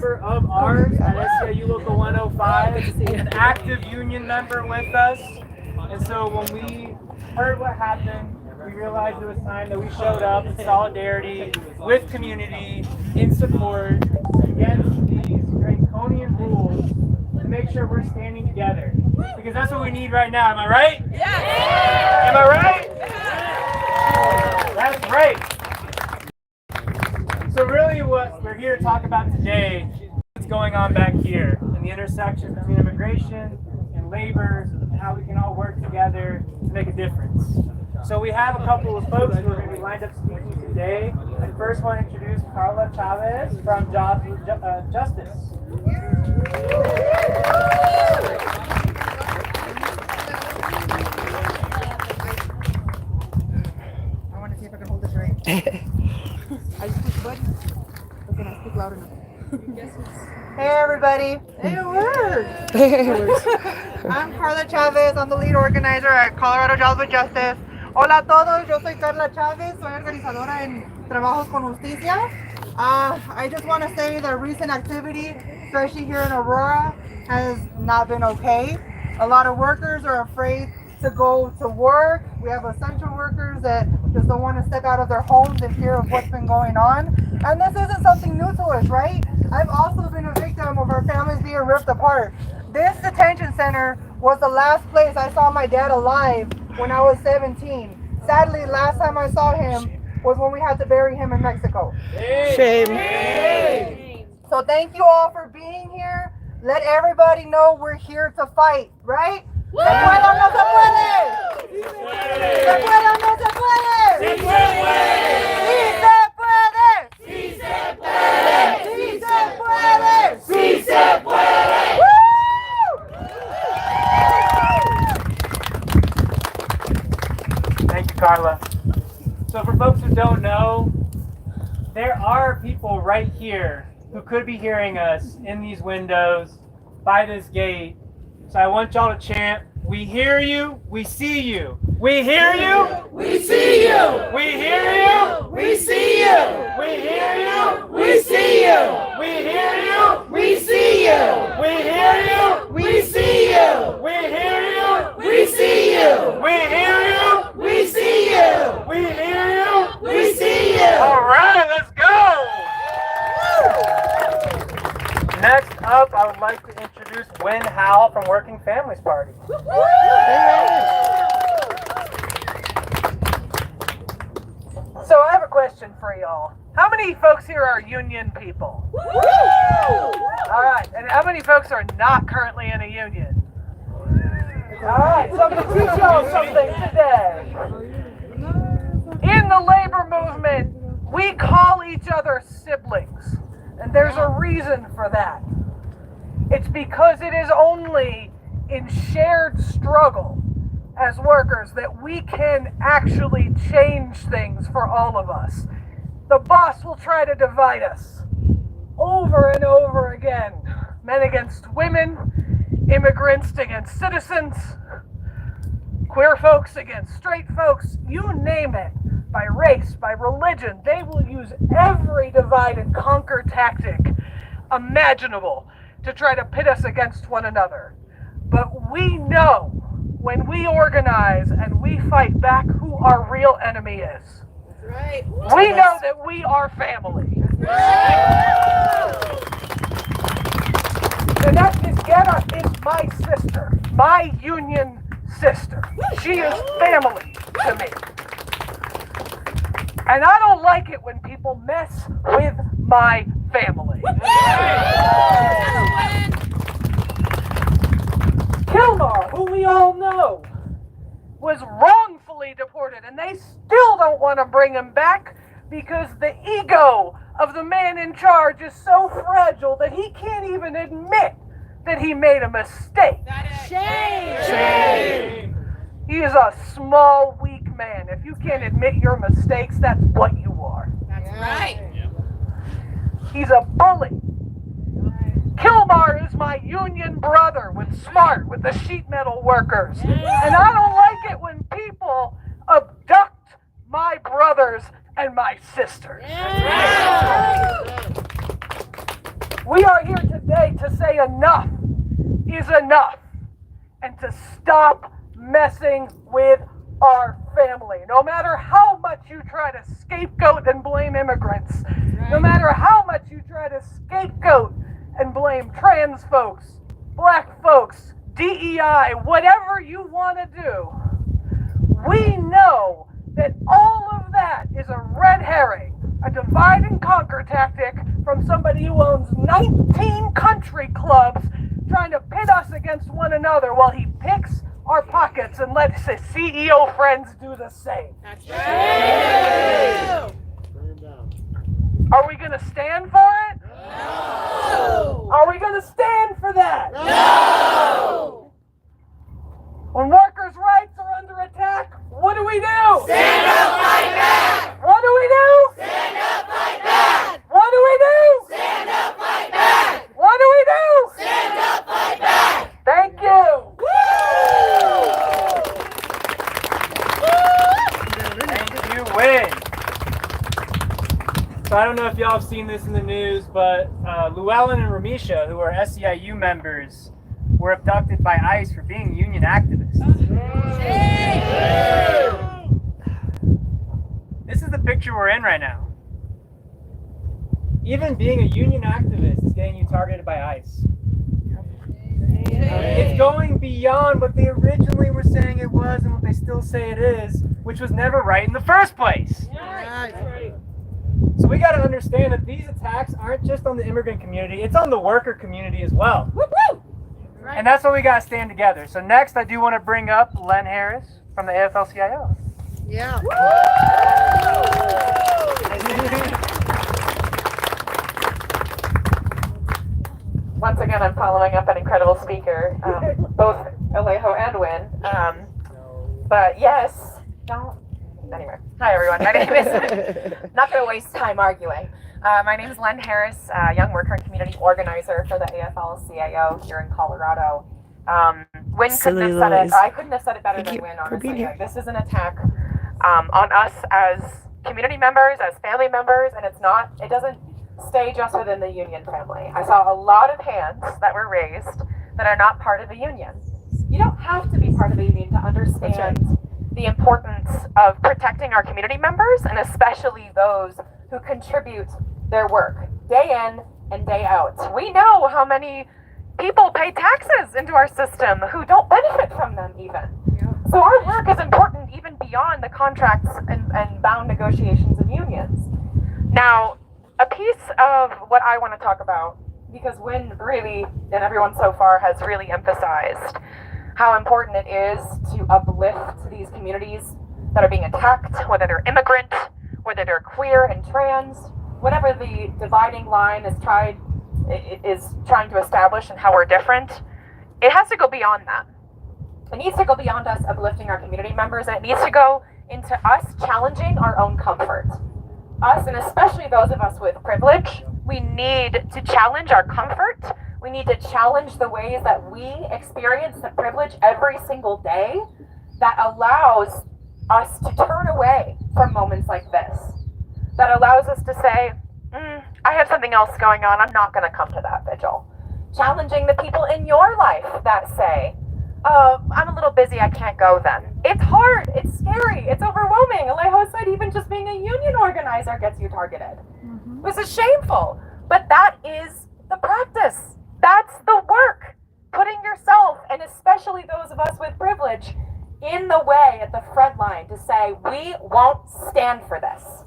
member of ours at SEIU Local 105, an active union member with us. And so when we heard what happened, we realized it was time that we showed up in solidarity with community, in support against these draconian rules, to make sure we're standing together. Because that's what we need right now. Am I right? Yes! Am I right? Yes! That's right. So really what we're here to talk about today is what's going on back here in the intersection between immigration and labor, and how we can all work together to make a difference. So we have a couple of folks who are going to be lined up speaking today. I first want to introduce Carla Chavez from Justice. I want to see if I can hold this right. I just push the button, but then I speak loud enough. Hey everybody! It works! I'm Carla Chavez. I'm the lead organizer at Colorado Jobs with Justice. Hola a todos, yo soy Carla Chavez. Soy organizadora en Trabajos con Justicia. I just want to say that recent activity, especially here in Aurora, has not been okay. A lot of workers are afraid to go to work. We have essential workers that just don't want to step out of their homes in fear of what's been going on. And this isn't something new to us, right? I've also been a victim of our families being ripped apart. This detention center was the last place I saw my dad alive when I was 17. Sadly, last time I saw him was when we had to bury him in Mexico. Shame. So thank you all for being here. Let everybody know we're here to fight, right? ¡Se puede o no se puede! ¡Se puede o no se puede! ¡Se puede! ¡Sí se puede! ¡Sí se puede! ¡Sí se puede! ¡Sí se puede! Thank you, Carla. So for folks who don't know, there are people right here who could be hearing us in these windows by this gate. So I want y'all to chant, we hear you, we see you. We hear you, We see you. we hear you, We see you. we hear you, We see you. we hear you, We see you. we hear you, We see you. we hear you, We see you. we hear you, We see you. we hear you. We see you. All right, let's go. Next up, I would like to introduce Wynn Howell from Working Families Party. So I have a question for y'all. How many folks here are union people? All right, and how many folks are not currently in a union? All right, so I'm going to teach y'all something today. In the labor movement, we call each other siblings, and there's a reason for that. It's because it is only in shared struggle as workers that we can actually change things for all of us. The boss will try to divide us over and over again. Men against women, immigrants against citizens, queer folks against straight folks, you name it. By race, by religion, they will use every divide and conquer tactic imaginable to try to pit us against one another. But we know when we organize and we fight back who our real enemy is. Right. We know that we are family. And that VIZGUERRA is my sister, my union sister. She is family to me. And I don't like it when people mess with my family. Kilmar, who we all know, was wrongfully deported, and they still don't want to bring him back because the ego of the man in charge is so fragile that he can't even admit that he made a mistake. Shame. He is a small, weak man. If you can't admit your mistakes, that's what you are. That's right. He's a bully. Kilmar is my union brother with SMART, with the sheet metal workers. And I don't like it when people abduct my brothers and my sisters. We are here today to say enough is enough and to stop messing with our family. No matter how much you try to scapegoat and blame immigrants, no matter how much you try to scapegoat and blame trans folks, black folks, DEI, whatever you want to do, we know that all of that is a red herring, a divide and conquer tactic from somebody who owns 19 country clubs trying to pit us against one another while he picks our pockets and lets his CEO friends do the same. That's right. Are we going to stand for it? No. Are we going to stand for that? No. When workers' rights are under attack, what do we do? Stand up, fight back. What do we do? Stand up, fight back. What do we do? Stand up, fight back. What do we do? Stand up, fight back. Thank you. And you win. So I don't know if y'all have seen this in the news, but Llewellyn and Ramisha, who are SEIU members, were abducted by ICE for being union activists. This is the picture we're in right now. Even being a union activist is getting you targeted by ICE. It's going beyond what they originally were saying it was and what they still say it is, which was never right in the first place. So we got to understand that these attacks aren't just on the immigrant community, it's on the worker community as well. And that's why we got to stand together. So next, I do want to bring up Len Harris from the AFL-CIO. Yeah. Once again, I'm following up an incredible speaker, both Alejo and Win. But yes, anyway. Hi everyone, my name is, not going to waste time arguing. My name is Len Harris, young worker and community organizer for the AFL-CIO here in Colorado. Win couldn't have said it, I couldn't have said it better than Win, honestly. Like, this is an attack on us as community members, as family members, and it doesn't stay just within the union family. I saw a lot of hands that were raised that are not part of the union. You don't have to be part of the union to understand the importance of protecting our community members, and especially those who contribute their work day in and day out. We know how many people pay taxes into our system who don't benefit from them even. So our work is important even beyond the contracts and bound negotiations of unions. Now, a piece of what I want to talk about, because Win really, and everyone so far has really emphasized how important it is to uplift these communities that are being attacked, whether they're immigrant, whether they're queer and trans, whatever the dividing line is trying to establish and how we're different. It has to go beyond that. It needs to go beyond us uplifting our community members, and it needs to go into us challenging our own comfort. Us, and especially those of us with privilege, we need to challenge our comfort. We need to challenge the ways that we experience the privilege every single day that allows us to turn away from moments like this. That allows us to say, I have something else going on, I'm not going to come to that vigil. Challenging the people in your life that say, I'm a little busy, I can't go then. It's hard, it's scary, it's overwhelming. Alejo said even just being a union organizer gets you targeted. This is shameful, but that is the practice. That's the work. Putting yourself, and especially those of us with privilege, in the way at the front line to say, we won't stand for this.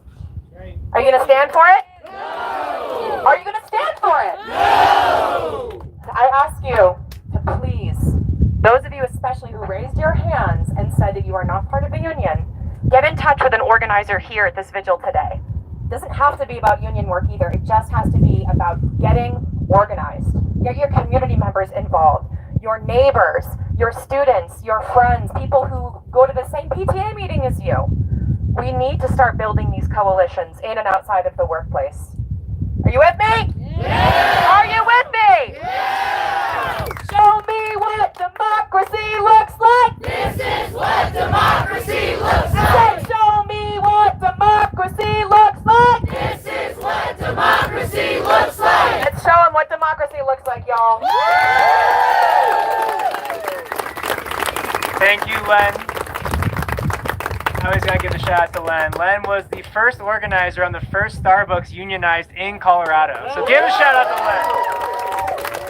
Are you going to stand for it? No! Are you going to stand for it? No! I ask you to please, those of you especially who raised your hands and said that you are not part of the union, get in touch with an organizer here at this vigil today. It doesn't have to be about union work either. It just has to be about getting organized. Get your community members involved, your neighbors, your students, your friends, people who go to the same PTA meeting as you. We need to start building these coalitions in and outside of the workplace. Are you with me? Yeah! Are you with me? Yeah! Show me what democracy looks like. This is what democracy looks like. Show me what democracy looks like. This is what democracy looks like. Let's show them what democracy looks like, y'all. Thank you, Len. I always gotta give a shout out to Len. Len was the first organizer on the first Starbucks unionized in Colorado. So give a shout out to Len.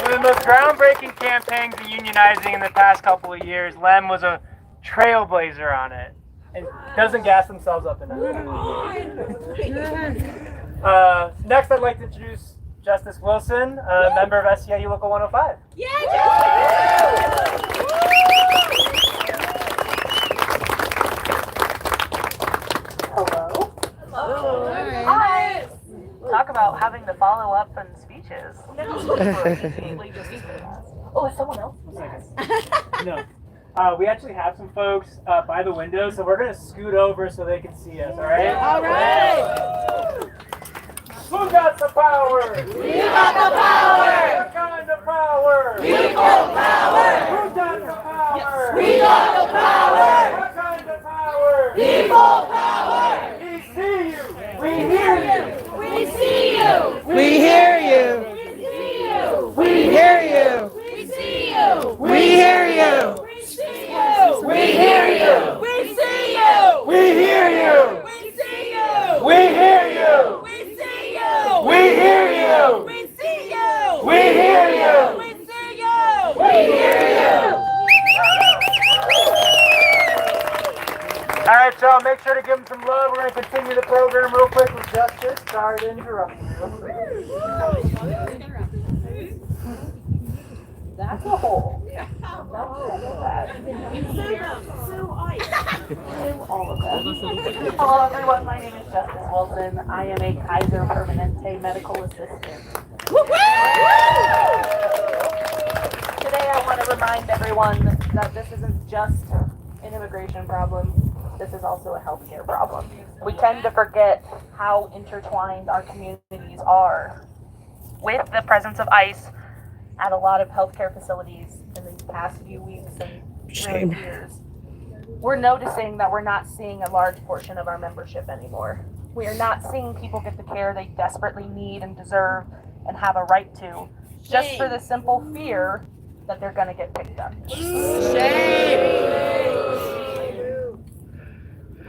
One of the most groundbreaking campaigns in unionizing in the past couple of years. Len was a trailblazer on it. And doesn't gas themselves up enough. Next, I'd like to introduce Justice Wilson, a member of SEIU Local 105. Hello. Hi. Talk about having to follow up on speeches. Oh, is someone else? No. We actually have some folks by the window, so we're going to scoot over so they can see us, all right? All right. Who got the power? We got the power. What kind of power? People power. Who got the power? We got the power. What kind of power? People power. We see you. We hear you. We see you. We hear you. We see you. We hear you. We see you. We hear you. We see you. We hear you. We see you. We hear you. We see you. We hear you. We see you. We hear you. We see you. We hear you. We see you. We hear you. All right, y'all, make sure to give them some love. We're going to continue the program real quick with Justice. Sorry to interrupt you. That's a hole. All of that. Hello, everyone. My name is Justice Wilson. I am a Kaiser Permanente medical assistant. Today, I want to remind everyone that this isn't just an immigration problem. This is also a healthcare problem. We tend to forget how intertwined our communities are. With the presence of ICE at a lot of healthcare facilities in the past few weeks and really years, we're noticing that we're not seeing a large portion of our membership anymore. We are not seeing people get the care they desperately need and deserve and have a right to, just for the simple fear that they're going to get picked up.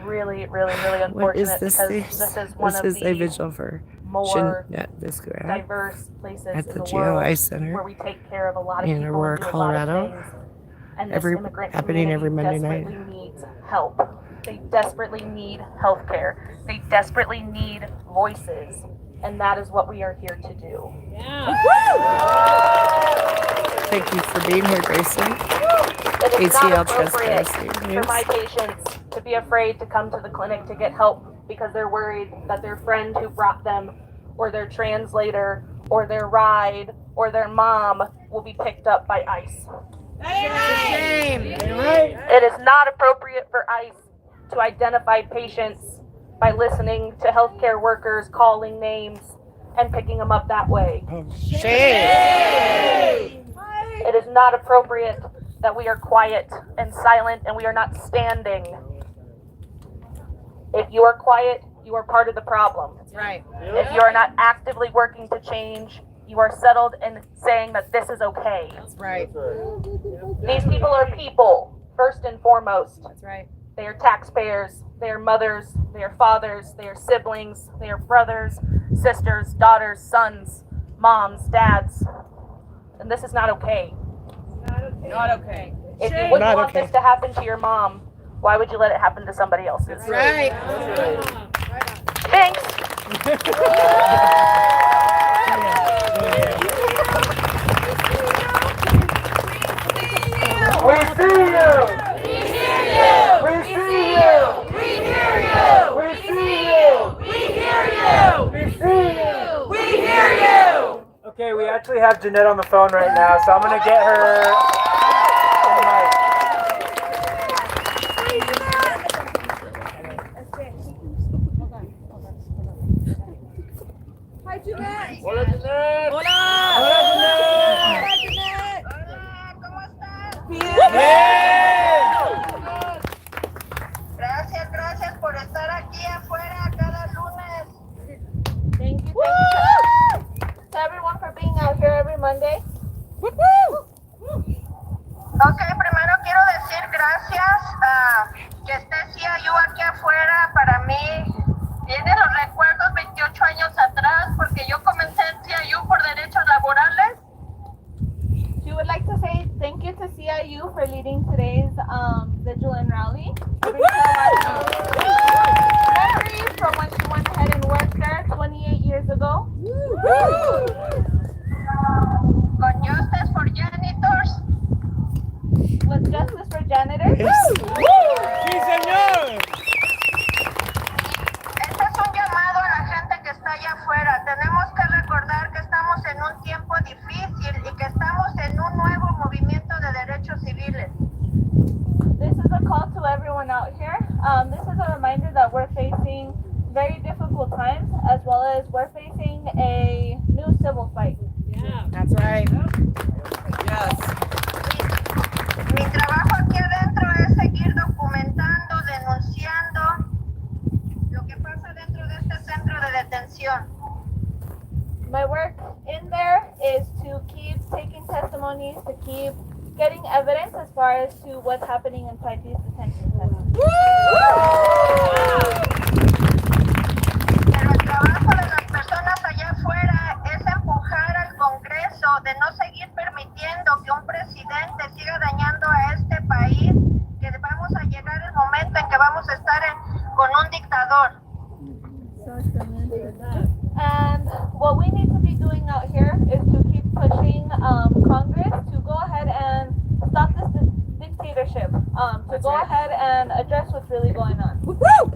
Really, really, really unfortunate. What is this? Because this is one of This is a the vigil for more Jeanette VIZGUERRA diverse places at in the the GEO world Ice Center where we take care of a lot of in people Aurora, and do a lot of Colorado. things. And Every- this immigrant happening every community Monday desperately needs help. They desperately need health care. They desperately need voices. And that is what we are here to do. Thank you for being here, Grayson. It is ATL not appropriate Transparency for News. my patients to be afraid to come to the clinic to get help because they're worried that their friend who brought them, or their translator, or their ride, or their mom will be picked up by ICE. It is not appropriate for ICE to identify patients by listening to healthcare workers calling names and picking them up that way. It is not appropriate that we are quiet and silent and we are not standing. If you are quiet, you are part of the problem. That's right. If you are not actively working to change, you are settled in saying that this is okay. That's right. These people are people, first and foremost. That's right. They are taxpayers, they are mothers, they are fathers, they are siblings, they are brothers, sisters, daughters, sons, moms, dads. And this is not okay. Not okay. If you wouldn't Not want okay. this to happen to your mom, why would you let it happen to somebody else? That's right. Thanks. We see you. We hear you. We see you. We hear you. We see you. We hear you. We see you. We hear you. Okay, we actually have Jeanette on the phone right now, so I'm gonna get her on the mic. Hi, Jeanette. Hola, Jeanette. Hola. Hola, Jeanette. Jeanette. Gracias por estar aquí afuera cada lunes. Thank you to everyone for being out here every Monday. Monday. Ok, primero quiero decir gracias que esté CIU aquí afuera. Para mí viene los recuerdos 28 años atrás porque yo comencé en CIU por derechos laborales. She would like to say thank you to CIU for leading today's vigil and rally. Memories from when she went ahead and worked there 28 years ago. Con Justice for Janitors. With Justice for Janitors. Sí, señor. Este es un llamado a la gente que está allá afuera. Tenemos que recordar que estamos en un tiempo difícil y que estamos en un nuevo movimiento de derechos civiles. This is a call to everyone out here. This is a reminder that we're facing very difficult times, as well as we're facing a new civil fight. That's right. Yes. Mi trabajo aquí adentro es seguir documentando, denunciando lo que pasa dentro de este centro de detención. My work in there is to keep taking testimonies, to keep getting evidence as far as to what's happening inside these detention centers. Pero el trabajo de las personas allá afuera es empujar al Congreso de no seguir permitiendo que un presidente siga dañando a este país, que vamos a llegar el momento en que vamos a estar con un dictador. And what we need to be doing out here is to keep pushing Congress to go ahead and stop this dictatorship, to go ahead and address what's really going on. Creo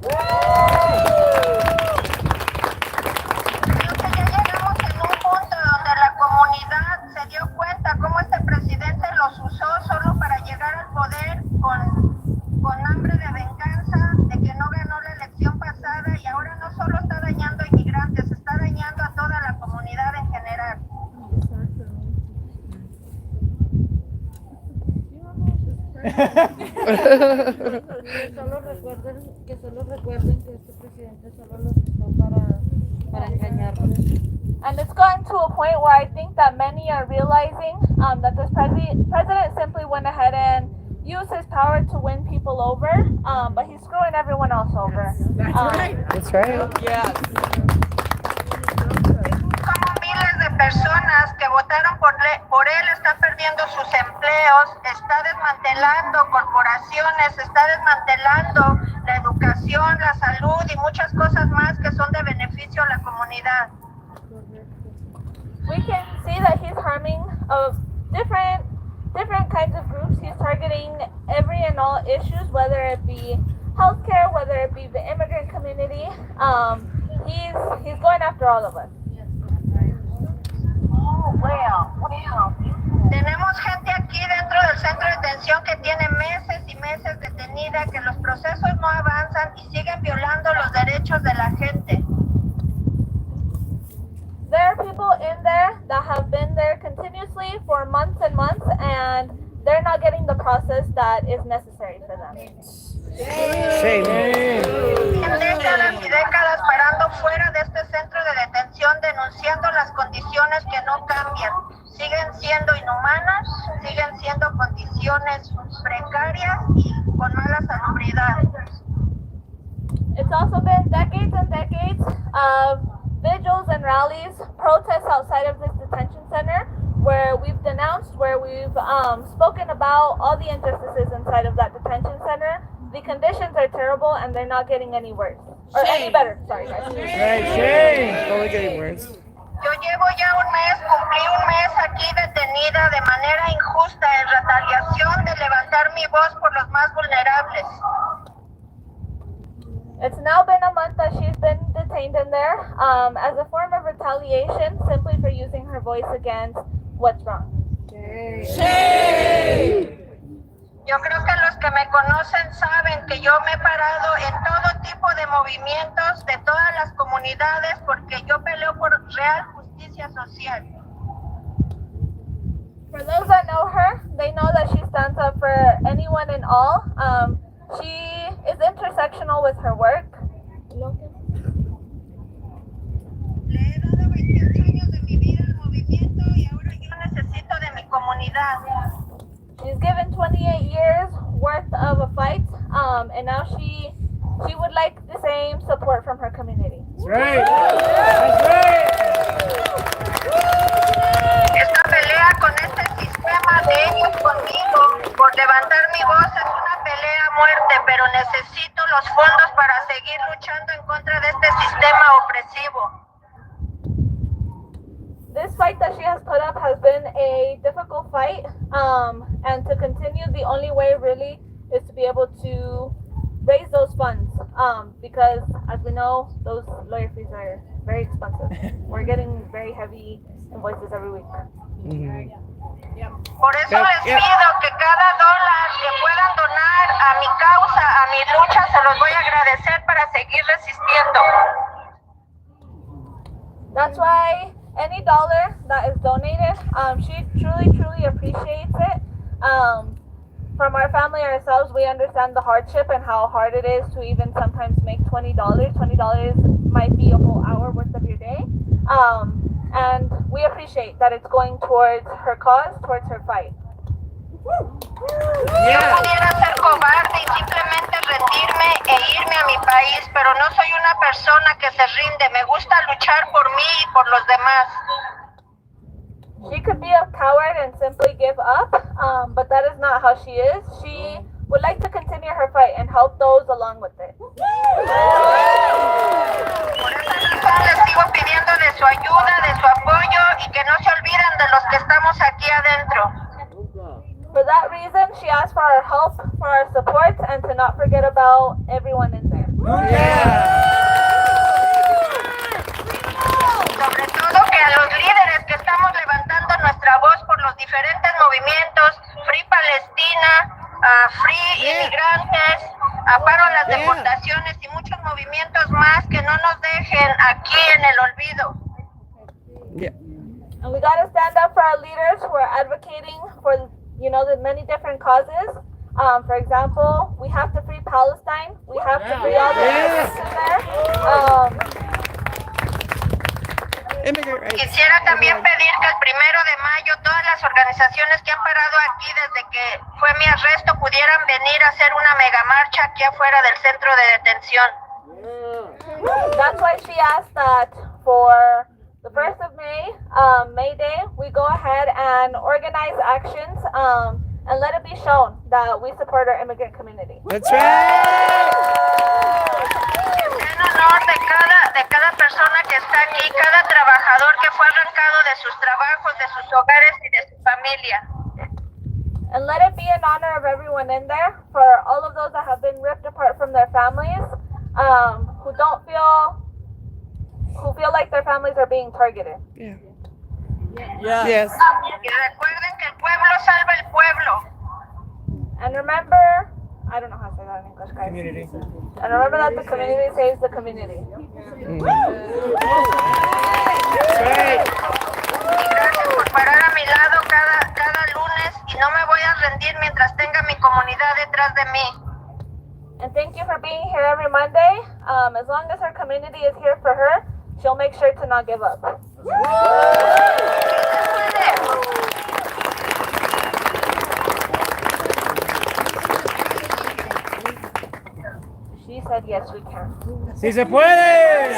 que ya llegamos en un punto donde la comunidad se dio cuenta cómo este presidente los usó solo para llegar al poder con hambre de venganza, de que no ganó la elección pasada y ahora no solo está dañando a inmigrantes, está dañando a toda la comunidad en general. Que solo recuerden que este presidente solo los usó para engañarlos. And it's gotten to a point where I think that many are realizing that this president simply went ahead and used his power to win people over, but he's screwing everyone else over. That's right. Yes. Como miles de personas que votaron por él están perdiendo sus empleos, está desmantelando corporaciones, está desmantelando la educación, la salud y muchas cosas más que son de beneficio a la comunidad. We can see that he's harming different kinds of groups. He's targeting every and all issues, whether it be healthcare, whether it be the immigrant community. He's going after all of us. Tenemos gente aquí dentro del centro de detención que tiene meses y meses detenida, que los procesos no avanzan y siguen violando los derechos de la gente. There are people in there that have been there continuously for months and months, and they're not getting the process that is necessary for them. Décadas y décadas parando fuera de este centro de detención, denunciando las condiciones que no cambian. Siguen siendo inhumanas, siguen siendo condiciones precarias y con mala salubridad. It's also been decades and decades of vigils and rallies, protests outside of this detention center, where we've denounced, where we've spoken about all the injustices inside of that detention center. The conditions are terrible and they're not getting any worse. Or any better, sorry guys. Only getting worse. Yo llevo ya cumplí un mes aquí detenida de manera injusta en retaliación de levantar mi voz por los más vulnerables. It's now been a month that she's been detained in there as a form of retaliation, simply for using her voice against what's wrong. Yo creo que los que me conocen saben que yo me he parado en todo tipo de movimientos de todas las comunidades porque yo peleo por real justicia social. For those that know her, they know that she stands up for anyone and all. She is intersectional with her work. Le he dado 28 años de mi vida al movimiento y ahora yo and now she would like the same support from her community. That's right. That's right. Esta pelea con este sistema de ellos conmigo por levantar mi voz es una pelea a muerte, pero necesito los fondos para seguir luchando en contra de este sistema opresivo. This fight that she has put up has been a difficult fight, and to continue, the only way really is to be able to raise those funds, because as we know, those lawyer fees are very expensive. We're getting very heavy invoices every week. Por eso les pido que cada dólar que puedan donar a mi causa, a mi lucha, se los voy a agradecer para seguir resistiendo. That's why any dollar that is donated, she truly appreciates it. From our family ourselves, we understand the hardship and how hard it is to even sometimes make $20. $20 might be a whole hour worth of your day. And we appreciate that it's going towards her cause, towards her fight. Yo pudiera ser cobarde y simplemente rendirme e irme a mi país, pero no soy una persona que se rinde. Me gusta luchar por mí y por los demás. She could be a coward and simply give up, but that is not how she is. She would like to continue her fight and help those along with it. Por esa razón les sigo pidiendo de su ayuda, de su apoyo y que no se olviden de los que estamos aquí adentro. For that reason, she asked for our help, for our support, and to not forget about everyone in there. Sobre todo que a los líderes que estamos levantando nuestra voz por los diferentes movimientos, Free Palestina, Free Inmigrantes, Paro a las deportaciones y muchos movimientos más, que no nos dejen aquí en el olvido. And we gotta stand up for our leaders who are advocating for, the many different causes. For example, we have to free Palestine. We have to free all the immigrants in there. Quisiera también pedir que el 1 de mayo todas las organizaciones que han parado aquí desde que fue mi arresto pudieran venir a hacer una mega marcha aquí afuera del centro de detención. That's why she asked that for the 1st of May, May Day, we go ahead and organize actions and let it be shown that we support our immigrant community. That's right. En honor de cada persona que está aquí, cada trabajador que fue arrancado de sus trabajos, de sus hogares y de su familia. And let it be in honor of everyone in there, for all of those that have been ripped apart from their families, who feel like their families are being targeted. Yes. Y recuerden que el pueblo salva el pueblo. And remember, I don't know how to say that in English, guys. Community. And remember that the community saves the community. That's right. Y gracias por parar a mi lado cada lunes y no me voy a rendir mientras tenga mi comunidad detrás de mí. And thank you for being here every Monday. As long as her community is here for her, she'll make sure to not give up. She said yes, we can. ¡Sí se puede!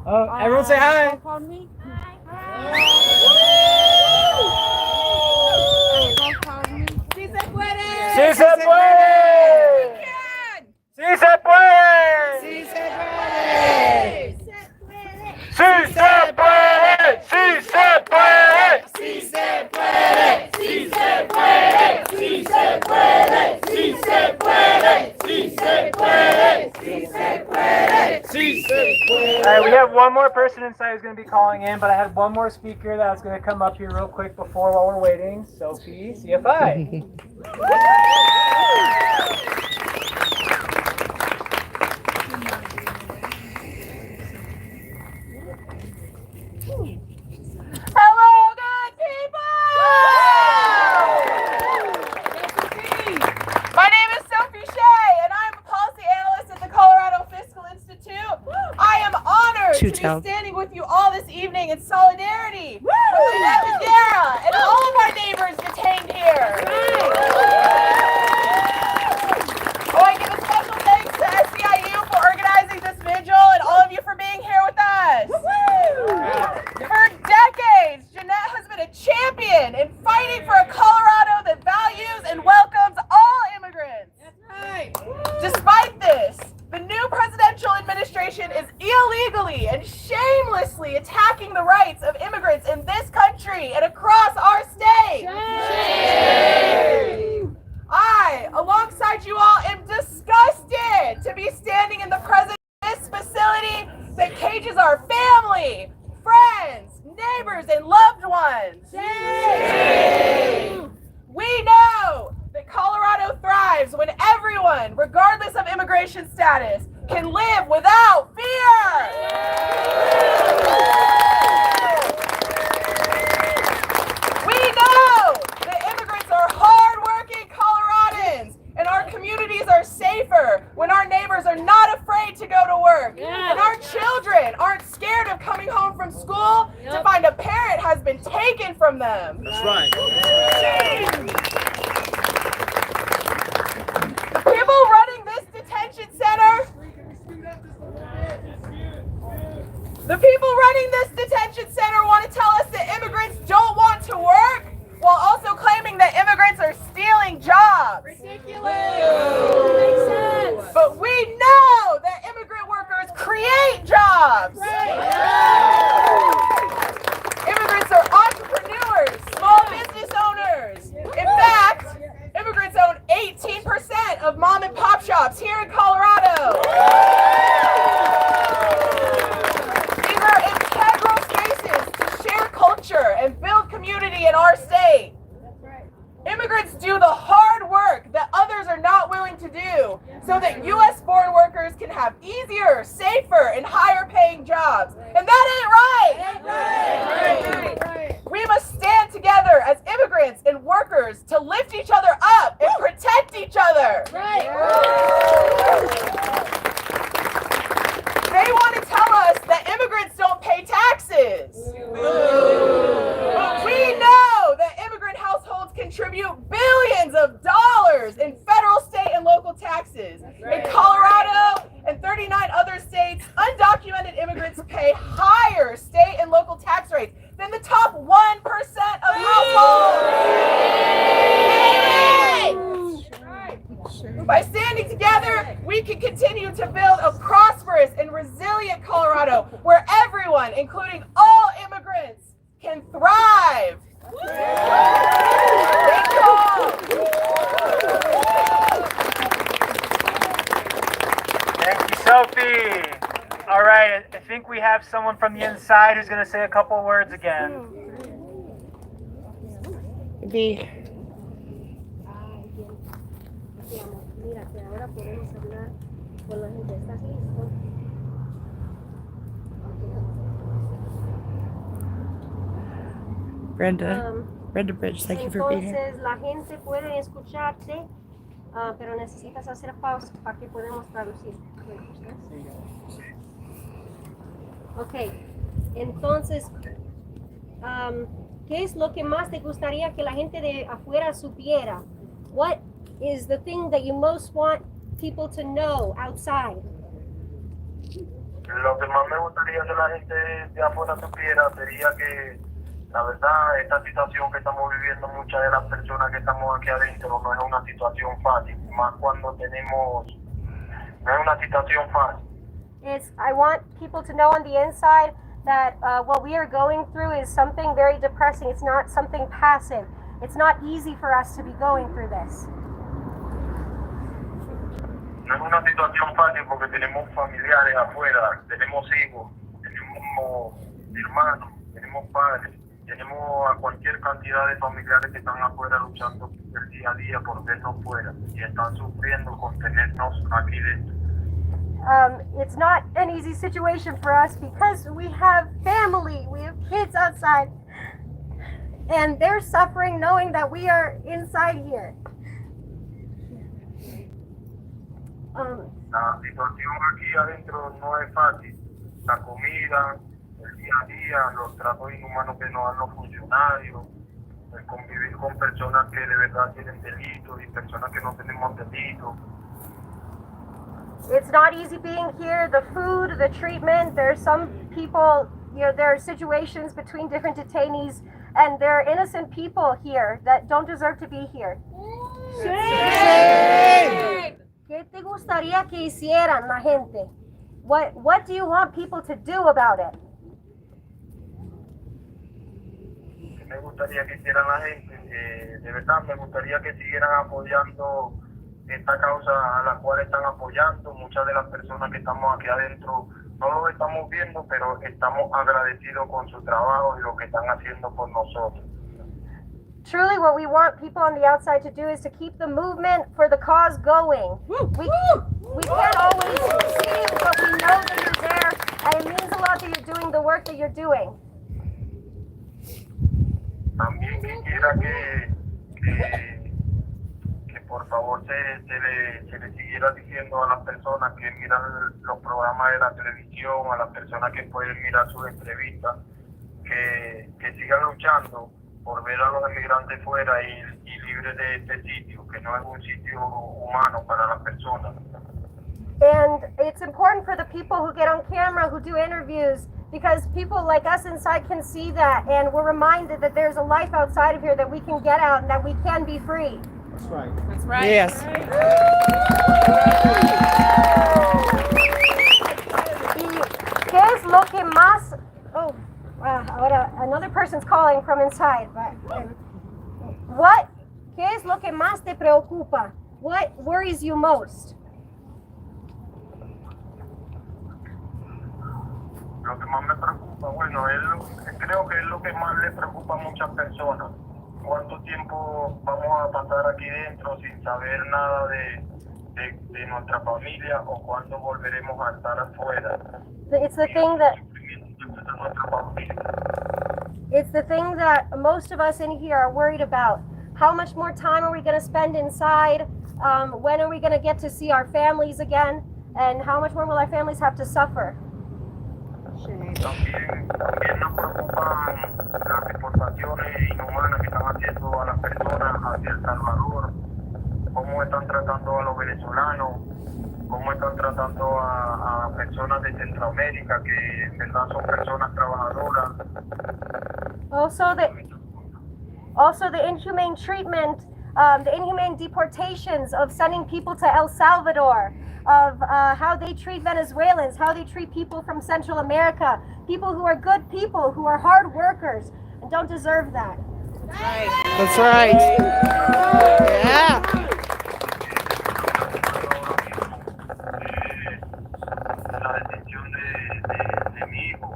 Oh, everyone say hi. ¡Sí se puede! ¡Sí se puede! ¡Sí se puede! ¡Sí se puede! ¡Sí se puede! ¡Sí se puede! ¡Sí se puede! ¡Sí se puede! ¡Sí se puede! ¡Sí se puede! ¡Sí se puede! ¡Sí se puede! ¡Sí se puede! All right, we have one more person inside who's going to be calling in, but I have one more speaker that's going to come up here real quick while we're waiting. Sophie, CFI. Hello, good people! My name is Sophie Shea, and I'm a policy analyst at the Colorado Fiscal Institute. I am honored to be standing with you all this evening in solidarity with Jeanette VIGIRRA and all of our neighbors detained here. Oh, I give a special thanks to SEIU for organizing this vigil and all of you for being here with us. For decades, Jeanette has been a champion in fighting for a Colorado that values and welcomes all immigrants. Despite this, the new presidential administration is illegally and shamelessly attacking the rights of immigrants in this country and across our state. I, alongside you all, am disgusted to be standing in the presence of this facility that cages our family, friends, neighbors, and loved ones. We know that Colorado thrives when everyone, regardless of immigration status, can live without fear. We know that immigrants are hardworking Coloradans, and our communities are safer when our neighbors are not afraid to go to work, and our children aren't scared of coming home from school to find a parent has been taken from them. That's right. The people running this detention center, want to tell us that immigrants don't want to work, while also claiming that immigrants are stealing jobs. Ridiculous. Makes sense. But we know that immigrant workers create jobs. Immigrants are entrepreneurs, small business owners. In fact, immigrants own 18% of mom and pop shops here in Colorado. These are integral spaces to share culture and build community in our state. Immigrants do the hard work that others are not willing to do so that U.S.-born workers can have easier, safer, and higher-paying jobs. And that ain't right. We must stand together as immigrants and workers to lift each other up and protect each other. They want to tell us that immigrants don't pay taxes. But we know that immigrant households contribute billions of dollars in federal, state, and local taxes. In Colorado and 39 other states, undocumented immigrants pay higher state and local tax rates than the top 1% of households. By standing together, we can continue to build a prosperous and resilient Colorado where everyone, including all immigrants, can thrive. Thank you all. Thank you, Sophie. All right, I think we have someone from the inside who's going to say a couple words again. Brenda Bridge, thank you for being here. Entonces la gente puede escucharte, pero necesitas hacer pausa para que podamos traducir. Ok, entonces, ¿qué es lo que más te gustaría que la gente de afuera supiera? What is the thing that you most want people to know outside? Lo que más me gustaría que la gente de afuera supiera sería que la verdad, esta situación que estamos viviendo, muchas de las personas que estamos aquí adentro, no es una situación fácil, más cuando tenemos, no es una situación fácil. I want people to know on the inside that what we are going through is something very depressing. It's not something passive. It's not easy for us to be going through this. No es una situación fácil porque tenemos familiares afuera, tenemos hijos, tenemos hermanos, tenemos padres. Tenemos a cualquier cantidad de familiares que están afuera luchando el día a día por vernos fuera y están sufriendo con tenernos aquí dentro. It's not an easy situation for us because we have family, we have kids outside, and they're suffering knowing that we are inside here. La situación aquí adentro no es fácil la comida, el día a día, los tratos inhumanos que nos dan los funcionarios, el convivir con personas que de verdad tienen delitos y personas que no tenemos delitos. It's not easy being here. The food, the treatment, there's some people, there are situations between different detainees, and there are innocent people here that don't deserve to be here. ¿Qué te gustaría que hicieran la gente? What do you want people to do about it? Me gustaría que hicieran la gente, de verdad me gustaría que siguieran apoyando esta causa a la cual están apoyando. Muchas de las personas que estamos aquí adentro no lo estamos viendo, pero estamos agradecidos con su trabajo y lo que están haciendo por nosotros. Truly, what we want people on the outside to do is to keep the movement for the cause going. We can't always see you, but we know that you're there, and it means a lot that you're doing the work that you're doing. También quisiera que por favor se le siguiera diciendo a las personas que miran los programas de la televisión, a las personas que pueden mirar sus entrevistas, que sigan luchando por ver a los emigrantes fuera y libres de este sitio, que no es un sitio humano para las personas. And it's important for the people who get on camera, who do interviews, because people like us inside can see that, and we're reminded that there's a life outside of here that we can get out and that we can be free. That's right. That's right. Yes. ¿Y qué es lo que más? Oh, ahora another person's calling from inside. But ¿qué es lo que más te preocupa? What worries you most? Lo que más me preocupa, bueno, creo que es lo que más le preocupa a muchas personas. ¿Cuánto tiempo vamos a pasar aquí dentro sin saber nada de nuestra familia, o cuándo volveremos a estar afuera? It's the thing that most of us in here are worried about. How much more time are we going to spend inside? When are we going to get to see our families again? And how much more will our families have to suffer? También nos preocupan las deportaciones inhumanas que están haciendo a las personas hacia El Salvador, cómo están tratando a los venezolanos, cómo están tratando a personas de Centroamérica, que en verdad son personas trabajadoras. Also the inhumane treatment, the inhumane deportations of sending people to El Salvador, of how they treat Venezuelans, how they treat people from Central America, people who are good people, who are hard workers, and don't deserve that. That's right. Yeah. La detención de mi hijo,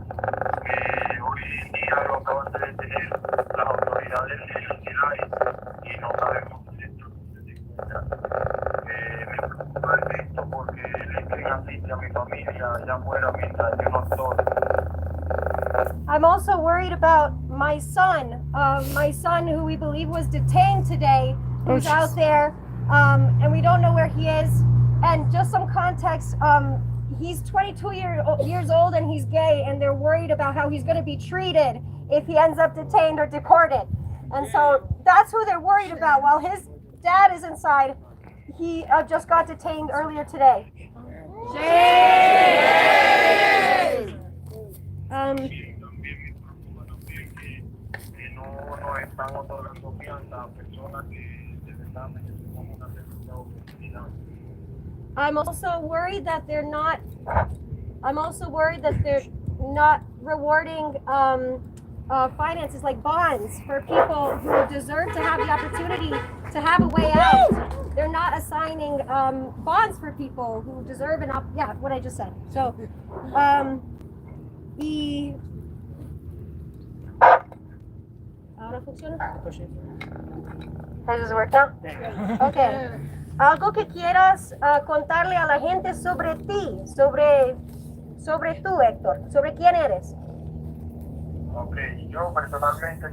que hoy en día lo acaban de detener las autoridades militares y no sabemos dónde se encuentra. Me preocupa esto porque le quieren asistir a mi familia allá afuera mientras yo no estoy. I'm also worried about my son who we believe was detained today, who's out there, and we don't know where he is. And just some context, he's 22 years old and he's gay, and they're worried about how he's going to be treated if he ends up detained or deported. And so that's who they're worried about. While his dad is inside, he just got detained earlier today. Están otorgando fianza a personas que de verdad merecen una segunda oportunidad. I'm also worried that they're not rewarding finances like bonds for people who deserve to have the opportunity to have a way out. They're not assigning bonds for people who deserve what I just said. So, ¿ahora funciona? Does it work now? Okay. Algo que quieras contarle a la gente sobre ti, sobre tú, Héctor, sobre quién eres. Ok, yo personalmente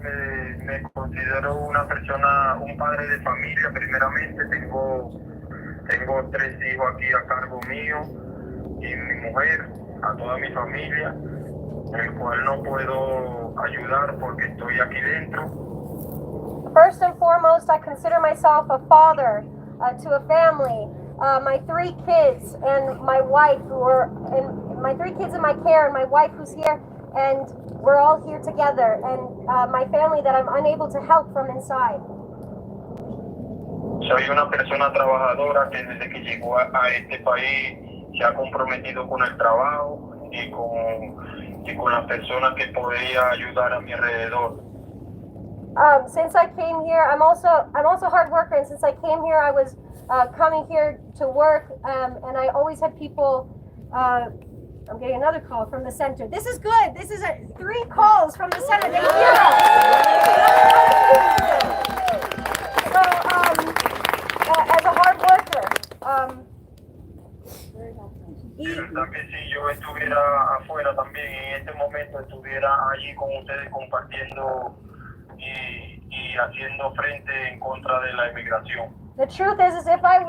me considero una persona, un padre de familia. Primeramente tengo 3 hijos aquí a cargo mío y mi mujer. a toda mi familia, el cual no puedo ayudar porque estoy aquí dentro. First and foremost, I consider myself a father to a family. My 3 kids and my wife my 3 kids in my care and my wife who's here, and we're all here together, and my family that I'm unable to help from inside. Soy una persona trabajadora que desde que llegó a este país se ha comprometido con el trabajo y con las personas que podría ayudar a mi alrededor. Since I came here, I'm also a hard worker, and since I came here, I was coming here to work, and I always had people. I'm getting another call from the center. This is good. This is 3 calls from the center. They hear us. So, as a hard worker, De verdad que si yo estuviera afuera también, en este momento estuviera allí con ustedes compartiendo y haciendo frente en contra de la inmigración. the truth is if I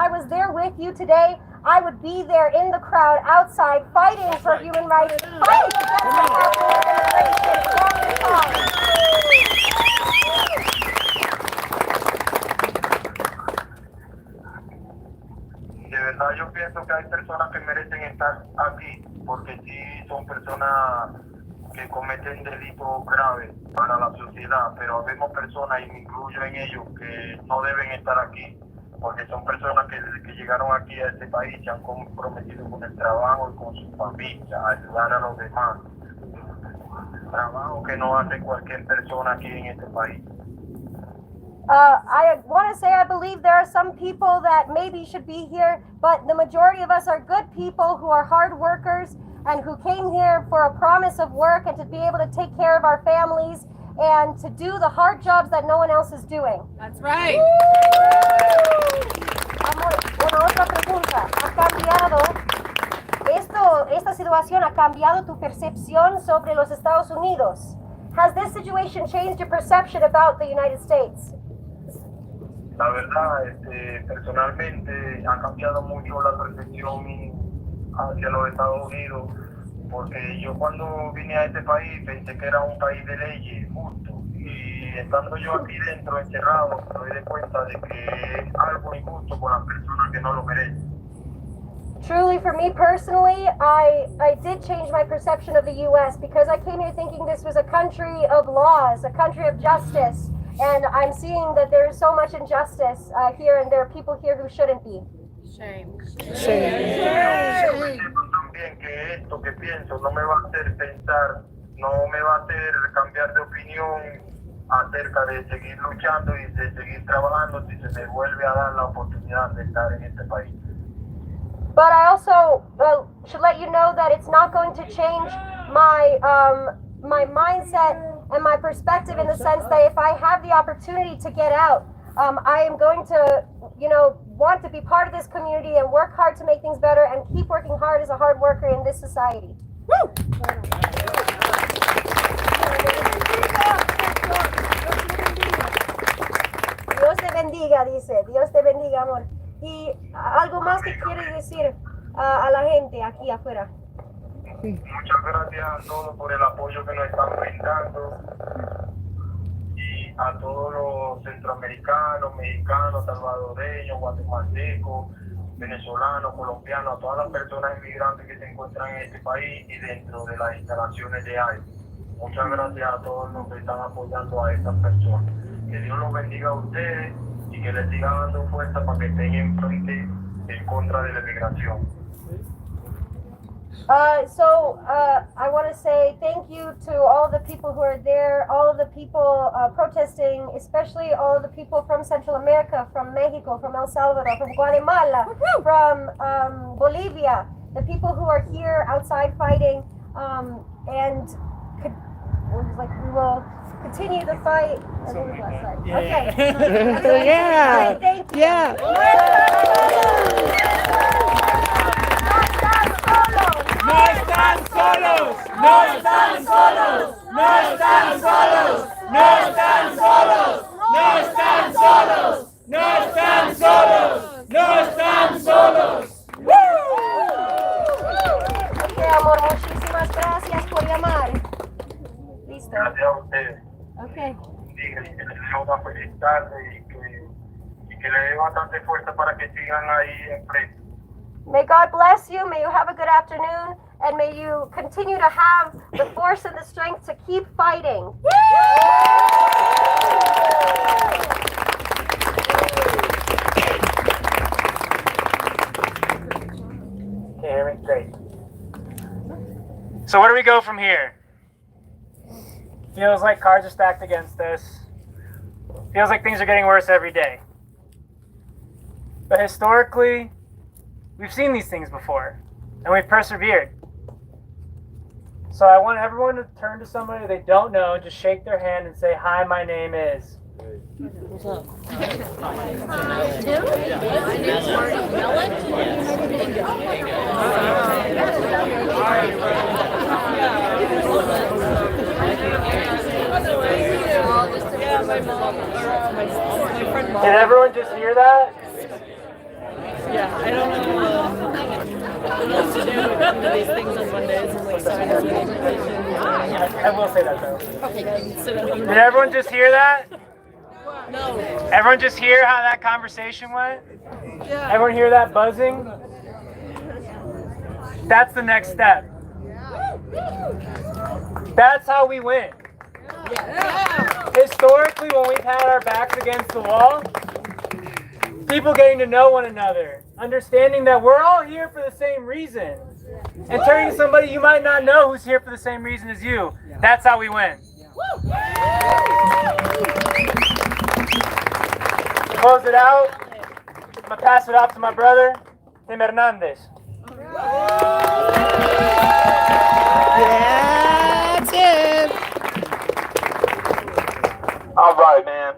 was there with you today, I would be there in the crowd outside fighting for human rights, fighting against immigration. De verdad yo pienso que hay personas que merecen estar aquí porque sí son personas que cometen delitos graves para la sociedad, pero vemos personas, y me incluyo en ellos, que no deben estar aquí porque son personas que desde que llegaron aquí a este país se han comprometido con el trabajo y con su familia, a ayudar a los demás. Trabajo que no hace cualquier persona aquí en este país. I want to say I believe there are some people that maybe should be here, but the majority of us are good people who are hard workers and who came here for a promise of work and to be able to take care of our families and to do the hard jobs that no one else is doing. That's right. Amor, una otra pregunta. ¿Ha cambiado esta situación ha cambiado tu percepción sobre los Estados Unidos? Has this situation changed your perception about the United States? La verdad, personalmente ha cambiado mucho la percepción hacia los Estados Unidos, porque yo cuando vine a este país pensé que era un país de leyes justo, y estando yo aquí dentro encerrado me doy de cuenta de que es algo injusto con las personas que no lo merecen. Truly, for me personally, I did change my perception of the U.S. because I came here thinking this was a country of laws, a country of justice, and I'm seeing that there is so much injustice here, and there are people here who shouldn't be. Shame. También que esto que pienso no me va a hacer pensar, no me va a hacer cambiar de opinión acerca de seguir luchando y de seguir trabajando si se me vuelve a dar la oportunidad de estar en este país. But I also should let you know that it's not going to change my my mindset and my perspective in the sense that if I have the opportunity to get out, I am going to, want to be part of this community and work hard to make things better and keep working hard as a hard worker in this society. Woo! Dios te bendiga, dice. Dios te bendiga, amor. Y algo más que quiere decir a la gente aquí afuera. Muchas gracias a todos por el apoyo que nos están brindando y a todos los centroamericanos, mexicanos, salvadoreños, guatemaltecos, venezolanos, colombianos, a todas las personas inmigrantes que se encuentran en este país y dentro de las instalaciones de AIS. Muchas gracias a todos los que están apoyando a estas personas. Que Dios los bendiga a ustedes y que les siga dando fuerza para que estén en frente en contra de la inmigración. I want to say thank you to all of the people who are there, all of the people protesting, especially all of the people from Central America, from Mexico, from El Salvador, from Guatemala, from Bolivia, the people who are here outside fighting, and we will continue the fight. Okay. Yeah. Thank you. Yeah. No están solos, no están solos, no están solos, no están solos, no están solos, no están solos, no están solos. ¡Woo! Muchísimas gracias por llamar. Listo. Gracias a ustedes. Okay. Y que les deseo una feliz tarde y que le dé bastante fuerza para que sigan ahí enfrente. May God bless you. May you have a good afternoon. And may you continue to have the force and the strength to keep fighting. Can you hear me? Great. So where do we go from here? Feels like cards are stacked against us. Feels like things are getting worse every day. But historically, we've seen these things before, and we've persevered. So I want everyone to turn to somebody they don't know and just shake their hand and say, "Hi, my name is." What's up? Did everyone just hear that? Yeah, I don't know what else to do with one of these things on Mondays and like sign up. I will say that though. Okay, good. Sit at home. Did everyone just hear that? No. Everyone just hear how that conversation went? Yeah. Everyone hear that buzzing? That's the next step. That's how we win. Historically, when we've had our backs against the wall, people getting to know one another, understanding that we're all here for the same reason, and turning to somebody you might not know who's here for the same reason as you, that's how we win. To close it out, I'm going to pass it off to my brother, Tim Hernandez. That's it. All right, man.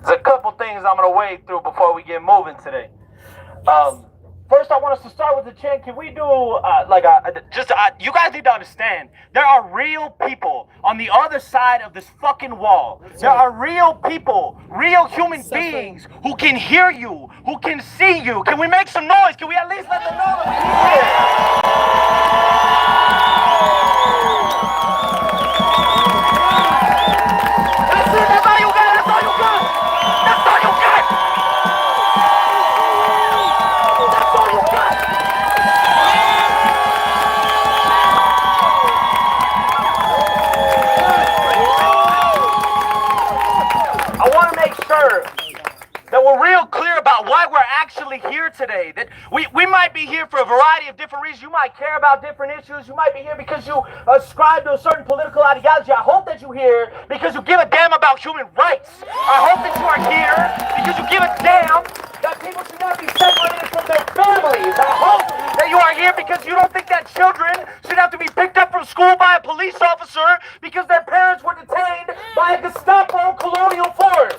There's a couple things I'm gonna wade through before we get moving today. First, I want us to start with the chant. Can we do you guys need to understand, there are real people on the other side of this fucking wall. There are real people, real human beings who can hear you, who can see you. Can we make some noise? Can we at least let them know that we're here? That's it, that's all you got, that's all you got! That's all you got! That's all you got! I want to make sure that we're real clear about why we're actually here today. That we might be here for a variety of different reasons. You might care about different issues. You might be here because you ascribe to a certain political ideology. I hope that you're here because you give a damn about human rights. I hope that you are here because you give a damn that people should not be separated from their families. I hope that you are here because you don't think that children should have to be picked up from school by a police officer because their parents were detained by a Gestapo colonial force.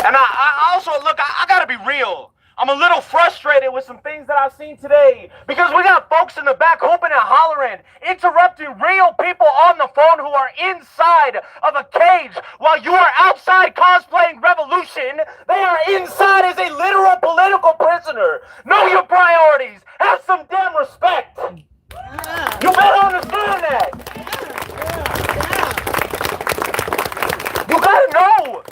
And I also, look, I gotta be real. I'm a little frustrated with some things that I've seen today because we got folks in the back hooping and hollering, interrupting real people on the phone who are inside of a cage while you are outside cosplaying revolution. They are inside as a literal political prisoner. Know your priorities. Have some damn respect. You better understand that. You gotta know.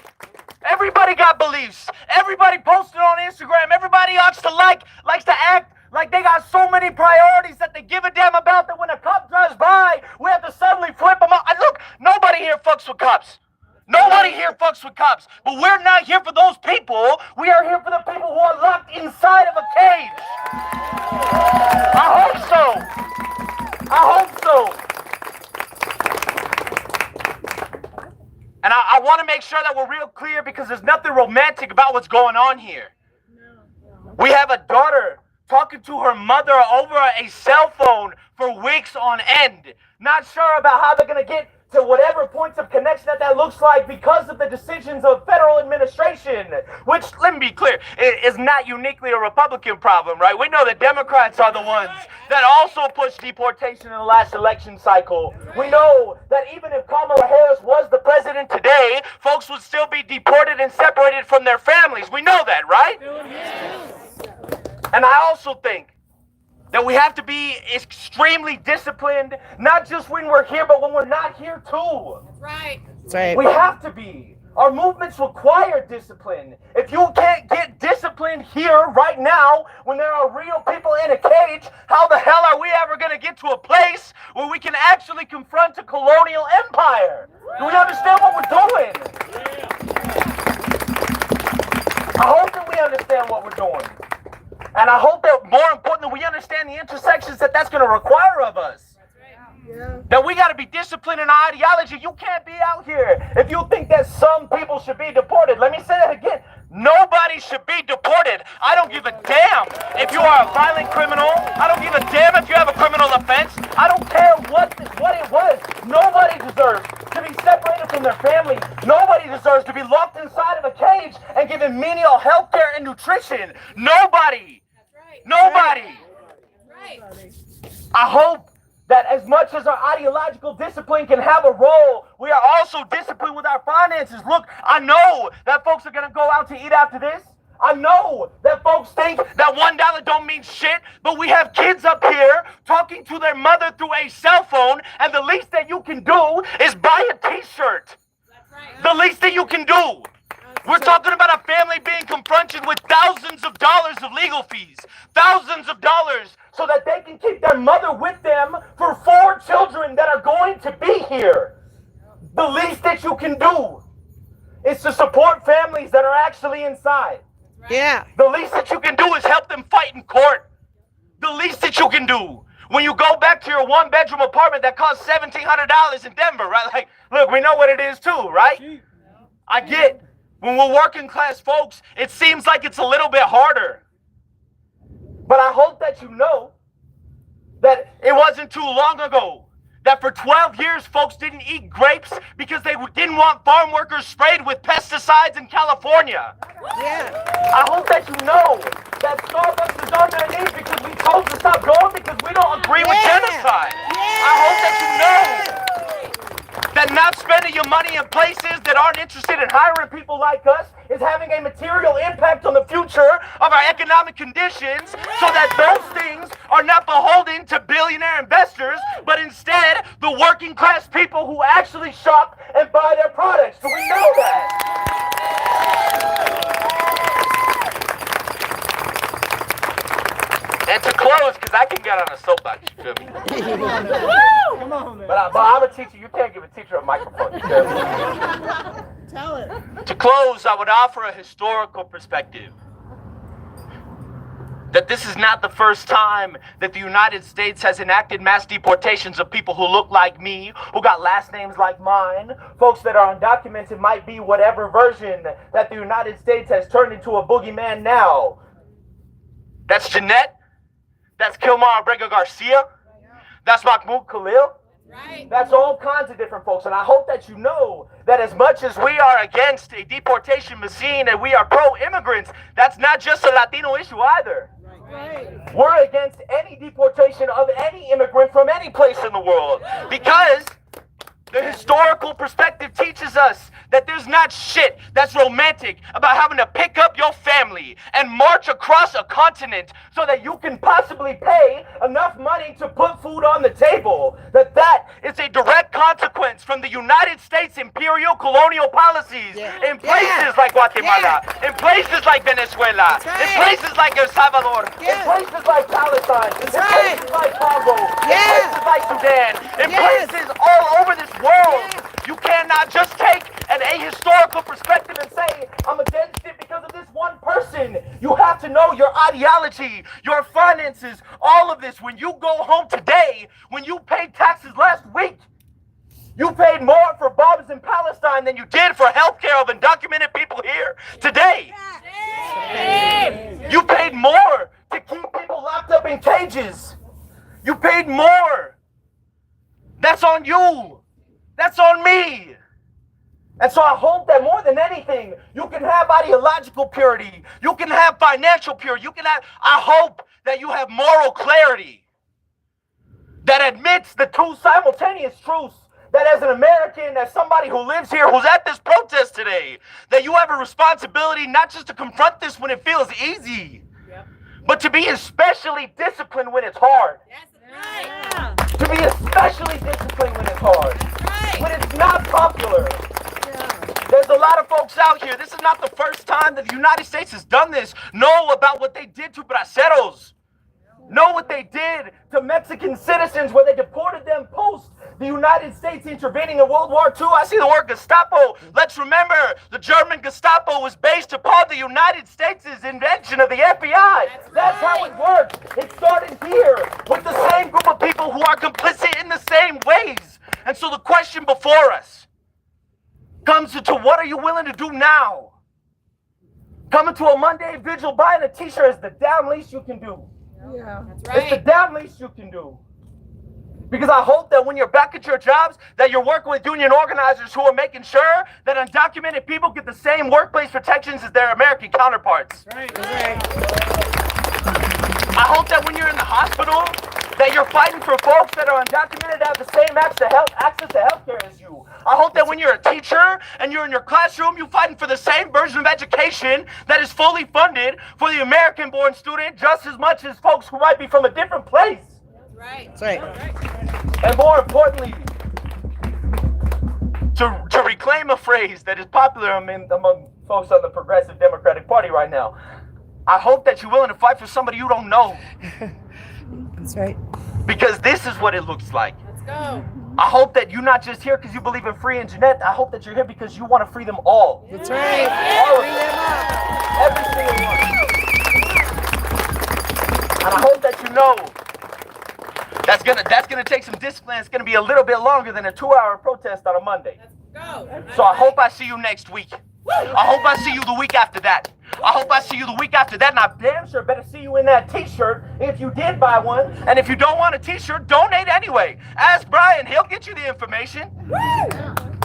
Everybody got beliefs. Everybody posted on Instagram. Everybody likes to act like they got so many priorities that they give a damn about that when a cop drives by, we have to suddenly flip them out. Look, nobody here fucks with cops. Nobody here fucks with cops. But we're not here for those people. We are here for the people who are locked inside of a cage. I hope so. I hope so. And I want to make sure that we're real clear because there's nothing romantic about what's going on here. We have a daughter talking to her mother over a cell phone for weeks on end. Not sure about how they're going to get to whatever points of connection that looks like because of the decisions of federal administration. Which, let me be clear, it's not uniquely a Republican problem, right? We know that Democrats are the ones that also pushed deportation in the last election cycle. We know that even if Kamala Harris was the president today, folks would still be deported and separated from their families. We know that, right? And I also think that we have to be extremely disciplined, not just when we're here, but when we're not here too. That's right. That's right. We have to be. Our movements require discipline. If you can't get disciplined here right now, when there are real people in a cage, how the hell are we ever going to get to a place where we can actually confront a colonial empire? Do we understand what we're doing? I hope that we understand what we're doing. And I hope that, more importantly, we understand the intersections that that's going to require of us. Yeah. That we got to be disciplined in our ideology. You can't be out here if you think that some people should be deported. Let me say that again. Nobody should be deported. I don't give a damn if you are a violent criminal. I don't give a damn if you have a criminal offense. I don't care what it was. Nobody deserves to be separated from their family. Nobody deserves to be locked inside of a cage and given menial health care and nutrition. Nobody. Nobody. I hope that as much as our ideological discipline can have a role, we are also disciplined with our finances. Look, I know that folks are going to go out to eat after this. I know that folks think that $1 don't mean shit, but we have kids up here talking to their mother through a cell phone, and the least that you can do is buy a t-shirt. The least that you can do. We're talking about a family being confronted with thousands of dollars of legal fees. Thousands of dollars so that they can keep their mother with them for 4 children that are going to be here. The least that you can do is to support families that are actually inside. Yeah. The least that you can do is help them fight in court. The least that you can do. When you go back to your 1-bedroom apartment that costs $1,700 in Denver, right? Like, look, we know what it is too, right? I get when we're working class folks, it seems like it's a little bit harder. But I hope that you know that it wasn't too long ago that for 12 years folks didn't eat grapes because they didn't want farm workers sprayed with pesticides in California. Yeah. I hope that you know that Starbucks is on their knees because we chose to stop going because we don't agree with genocide. I hope that you know that not spending your money in places that aren't interested in hiring people like us is having a material impact on the future of our economic conditions, so that those things are not beholden to billionaire investors, but instead the working class people who actually shop and buy their products. Do we know that? And to close, because I can get on a soapbox, you feel me? Come on, man. But I'm a teacher. You can't give a teacher a microphone, you feel me? Tell it. To close, I would offer a historical perspective. That this is not the first time that the United States has enacted mass deportations of people who look like me, who got last names like mine. Folks that are undocumented might be whatever version that the United States has turned into a boogeyman now. That's Jeanette. That's Kilmar Abrega Garcia. That's Mahmoud Khalil. Right. That's all kinds of different folks. And I hope that you know that as much as we are against a deportation machine and we are pro-immigrants, that's not just a Latino issue either. Right. We're against any deportation of any immigrant from any place in the world, because the historical perspective teaches us that there's not shit that's romantic about having to pick up your family and march across a continent so that you can possibly pay enough money to put food on the table. That is a direct consequence from the United States imperial colonial policies in places like Guatemala, in places like Venezuela, in places like El Salvador, in places like Palestine, in places like Congo, in places like Sudan, in places all over this world. You cannot just take an ahistorical perspective and say, I'm against it because of this one person. You have to know your ideology, your finances, all of this. When you go home today, when you paid taxes last week, you paid more for Bob's in Palestine than you did for healthcare of undocumented people here today. You paid more to keep people locked up in cages. You paid more. That's on you. That's on me. And so I hope that more than anything, you can have ideological purity. You can have financial purity. I hope that you have moral clarity that admits the two simultaneous truths. That as an American, as somebody who lives here, who's at this protest today, that you have a responsibility not just to confront this when it feels easy, but to be especially disciplined when it's hard. To be especially disciplined when it's hard. When it's not popular. There's a lot of folks out here. This is not the first time that the United States has done this. Know about what they did to braceros. Know what they did to Mexican citizens where they deported them post the United States intervening in World War II. I see the word Gestapo. Let's remember, the German Gestapo was based upon the United States' invention of the FBI. That's how it worked. It started here with the same group of people who are complicit in the same ways. And so the question before us comes to what are you willing to do now? Coming to a Monday vigil, buying a t-shirt is the damn least you can do. Yeah. It's the damn least you can do. Because I hope that when you're back at your jobs, that you're working with union organizers who are making sure that undocumented people get the same workplace protections as their American counterparts. Right. I hope that when you're in the hospital, that you're fighting for folks that are undocumented that have the same access to healthcare as you. I hope that when you're a teacher and you're in your classroom, you're fighting for the same version of education that is fully funded for the American-born student just as much as folks who might be from a different place. That's right. And more importantly, to reclaim a phrase that is popular among folks on the Progressive Democratic Party right now, I hope that you're willing to fight for somebody you don't know. That's right. Because this is what it looks like. Let's go. I hope that you're not just here because you believe in free and Jeanette. I hope that you're here because you want to free them all. That's right. All of them. Every single one. And I hope that you know that's gonna take some discipline. It's gonna be a little bit longer than a 2-hour protest on a Monday. Let's go. So I hope I see you next week. I hope I see you the week after that. I hope I see you the week after that, and I damn sure better see you in that t-shirt if you did buy one. And if you don't want a t-shirt, donate anyway. Ask Brian, he'll get you the information.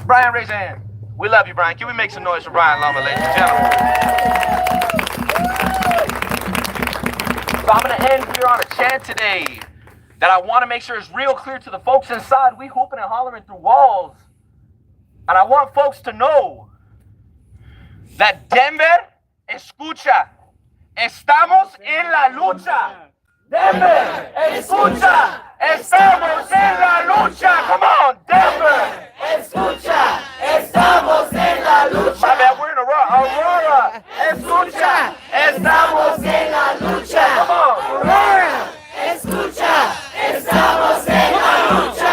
Brian, raise your hand. We love you, Brian. Can we make some noise for Brian Loma, ladies and gentlemen? So I'm gonna end here on a chant today that I want to make sure is real clear to the folks inside. We hooping and hollering through walls. And I want folks to know that Denver, escucha, estamos en la lucha. Denver, escucha, estamos en la lucha. Come on, Denver, escucha, estamos en la lucha. My bad, we're in Aurora. Escucha, estamos en la lucha. Come on, Aurora, escucha, estamos en la lucha.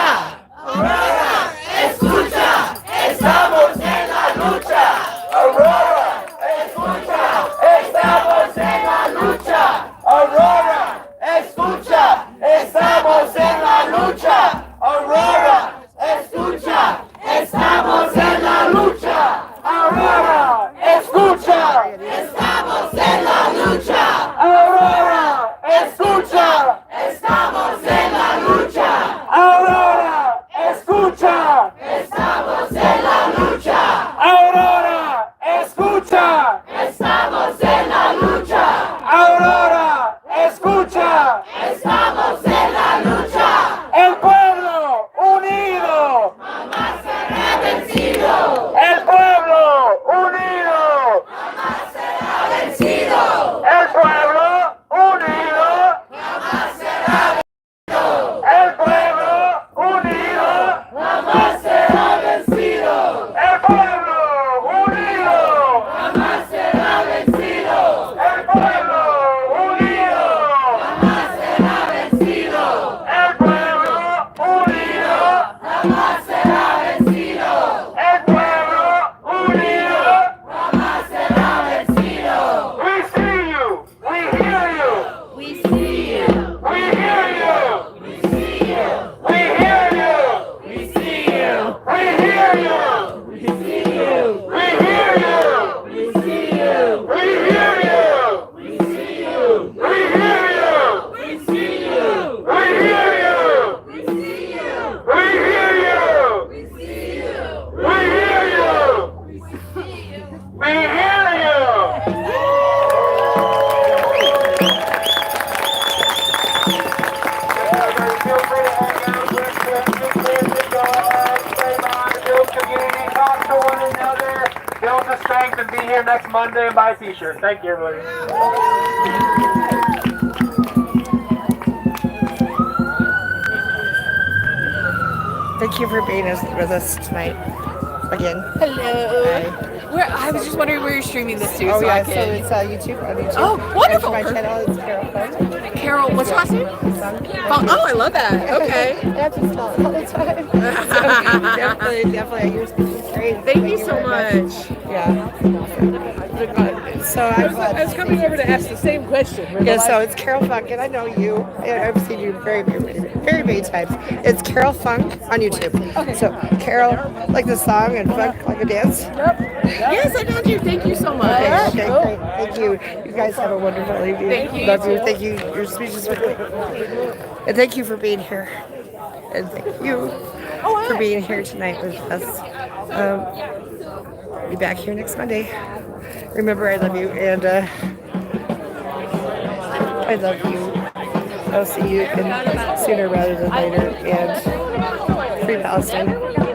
Aurora, escucha, estamos en la lucha. Aurora, escucha, estamos en la lucha. Aurora, escucha, estamos en la lucha. Aurora, escucha, estamos en la lucha. Aurora, escucha, estamos en la lucha. Aurora, escucha, estamos en la lucha. Aurora, escucha, estamos en la lucha. Aurora, escucha, estamos en la lucha. Aurora, escucha, estamos en la lucha. El pueblo unido jamás será vencido. El pueblo unido jamás será vencido. El pueblo unido jamás será vencido. El pueblo unido jamás será vencido. El pueblo unido jamás será vencido. El pueblo unido jamás será vencido. El pueblo unido jamás será vencido. El pueblo unido jamás será vencido. strength and be here next Monday and buy a t-shirt. Thank you, everybody. Thank you for being with us tonight. Again. Hello. I was just wondering where you're streaming this to. Oh, so yeah, I so can... it's YouTube on YouTube. Oh, wonderful. And my channel is Carol Funk. Carol, what's your last name? Funk. Oh, I love that. Okay. I have to spell it all the time. So definitely, your speech is great. Thank you so much. Yeah. So I was coming over to ask the same question. Yeah, so it's Carol Funk, and I know you. I've seen you very many times. It's Carol Funk on YouTube. Okay. So Carol, like the song, and Funk, like a dance. Yep. Yes, I got you. Thank you so much. Okay, great. Thank you. You guys have a wonderful evening. Thank you. Love you. Thank you. Your speech is great. And thank you for being here. And thank you for being here tonight with us. Be back here next Monday. Remember, I love you, and I love you. I'll see you sooner rather than later. And free Palestine.